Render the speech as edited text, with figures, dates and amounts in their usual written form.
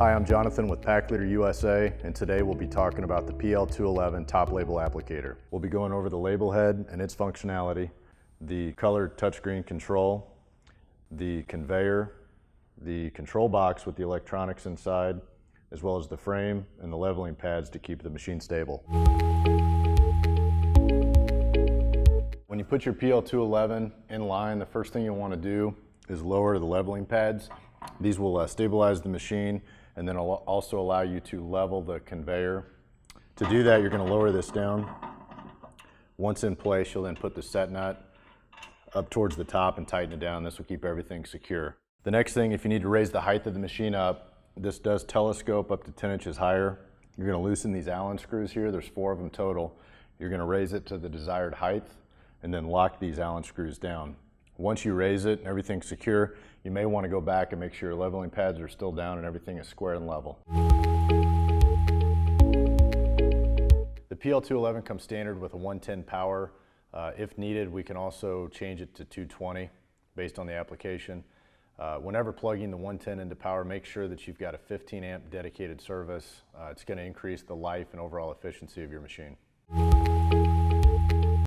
Hi, I'm Jonathan with Pack Leader USA, and today we'll be talking about the PL-211 top label applicator. We'll be going over the label head and its functionality, the colored touchscreen control, the conveyor, the control box with the electronics inside, as well as the frame and the leveling pads to keep the machine stable. When you put your PL-211 in line, the first thing you'll want to do is lower the leveling pads. These will stabilize the machine, and then it'll also allow you to level the conveyor. To do that, you're going to lower this down. Once in place, you'll then put the set nut up towards the top and tighten it down. This will keep everything secure. The next thing, if you need to raise the height of the machine up, this does telescope up to 10 inches higher. You're going to loosen these Allen screws here. There's 4 of them total. You're going to raise it to the desired height and then lock these Allen screws down. Once you raise it and everything's secure, you may want to go back and make sure your leveling pads are still down and everything is square and level. The PL-211 comes standard with a 110 power. If needed, we can also change it to 220 based on the application. Whenever plugging the 110 into power, make sure that you've got a 15 amp dedicated service. It's going to increase the life and overall efficiency of your machine.